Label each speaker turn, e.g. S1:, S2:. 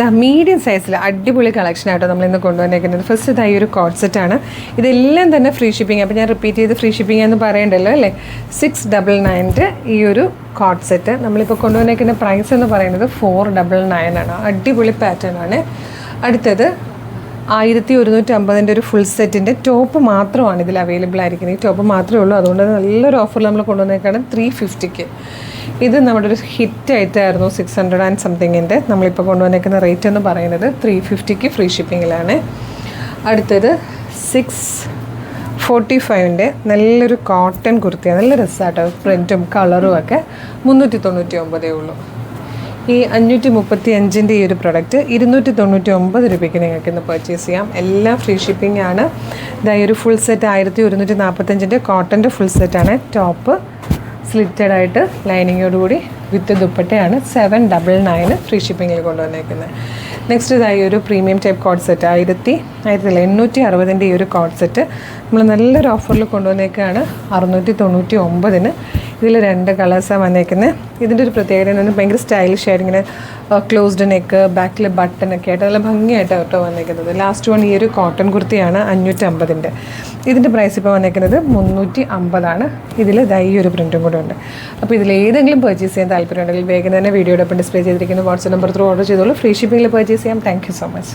S1: Medium സൈസിൽ അടിപൊളി കളക്ഷനായിട്ടോ നമ്മളിന്ന് കൊണ്ടുവന്നേക്കുന്നത്. ഫസ്റ്റ് ഇതായി ഒരു കോഡ് സെറ്റാണ്. ഇതെല്ലാം തന്നെ ഫ്രീ ഷിപ്പിംഗ്. അപ്പോൾ ഞാൻ റിപ്പീറ്റ് ചെയ്ത് ഫ്രീ ഷിപ്പിംഗ് എന്ന് പറയണ്ടല്ലോ അല്ലേ. 699 ഈ ഒരു കോഡ് സെറ്റ് നമ്മളിപ്പോൾ കൊണ്ടുവന്നേക്കുന്ന പ്രൈസ് എന്ന് പറയുന്നത് 499 ആണ്. അടിപൊളി പാറ്റേൺ ആണ്. അടുത്തത് 1150 ഒരു ഫുൾ സെറ്റിൻ്റെ ടോപ്പ് മാത്രമാണ് ഇതിൽ അവൈലബിൾ ആയിരിക്കുന്നത്. ഈ ടോപ്പ് മാത്രമേ ഉള്ളൂ. അതുകൊണ്ട് നല്ലൊരു ഓഫറിൽ നമ്മൾ കൊണ്ടുവന്നേക്കാണ് 350. ഇത് നമ്മുടെ ഒരു ഹിറ്റ് ആയിട്ടായിരുന്നു 600 ആൻഡ് സംതിങ്ങിൻ്റെ. നമ്മളിപ്പോൾ കൊണ്ടുവന്നേക്കുന്ന റേറ്റ് എന്ന് പറയുന്നത് 350 ഫ്രീ ഷിപ്പിങ്ങിലാണ്. അടുത്തത് 645 നല്ലൊരു കോട്ടൺ കുർത്തിയാണ്. നല്ല രസമാട്ടോ, പ്രിൻറ്റും കളറും ഒക്കെ. 399 ഉള്ളൂ. ഈ 535 ഈ ഒരു പ്രൊഡക്റ്റ് 299 രൂപയ്ക്ക് നിങ്ങൾക്ക് ഇന്ന് പർച്ചേസ് ചെയ്യാം. എല്ലാം ഫ്രീ ഷിപ്പിംഗ് ആണ്. ഇതായി ഒരു ഫുൾ സെറ്റ് 1145 കോട്ടൻ്റെ ഫുൾ സെറ്റാണ്. ടോപ്പ് സ്ലിറ്റഡ് ആയിട്ട് ലൈനിങ്ങോടുകൂടി വിത്ത് ദുപ്പട്ടയാണ്. 799 ഫ്രീ ഷിപ്പിങ്ങിൽ കൊണ്ടുവന്നേക്കുന്നത്. നെക്സ്റ്റ് ഇതായി ഒരു പ്രീമിയം ടൈപ്പ് കോഡ് സെറ്റ് 860 ഈ ഒരു കോഡ് സെറ്റ് നമ്മൾ നല്ലൊരു ഓഫറിൽ കൊണ്ടുവന്നേക്കുകയാണ് 699. ഇതിൽ 2 കളേഴ്സാണ് വന്നേക്കുന്നത്. ഇതിൻ്റെ ഒരു പ്രത്യേകത എന്ന് പറഞ്ഞാൽ ഭയങ്കര സ്റ്റൈലിഷ് ആയിട്ട് ഇങ്ങനെ ക്ലോസ്ഡ് നെക്ക്, ബാക്കിൽ ബട്ടനൊക്കെ ആയിട്ട് നല്ല ഭംഗിയായിട്ടാണ് കേട്ടോ വന്നേക്കുന്നത്. ലാസ്റ്റ് വൺ ഈ ഒരു കോട്ടൺ കുർത്തിയാണ് 550. ഇതിൻ്റെ പ്രൈസ് ഇപ്പോൾ വന്നേക്കുന്നത് 350 ഇതിൽ ഈ ഒരു പ്രിൻറ്റും കൂടെ ഉണ്ട്. അപ്പോൾ ഇതിൽ ഏതെങ്കിലും പർച്ചേസ് ചെയ്യാൻ താല്പര്യമുണ്ടെങ്കിൽ വേഗം തന്നെ വീഡിയോടൊപ്പം ഡിസ്പ്ലേ ചെയ്തിരിക്കുന്ന വാട്സ്ആപ്പ് നമ്പർ ത്രൂ ഓർഡർ ചെയ്തോളൂ. ഫ്രീ ഷിപ്പിംഗിൽ പർച്ചേസ് ചെയ്യാം. Thank you so much.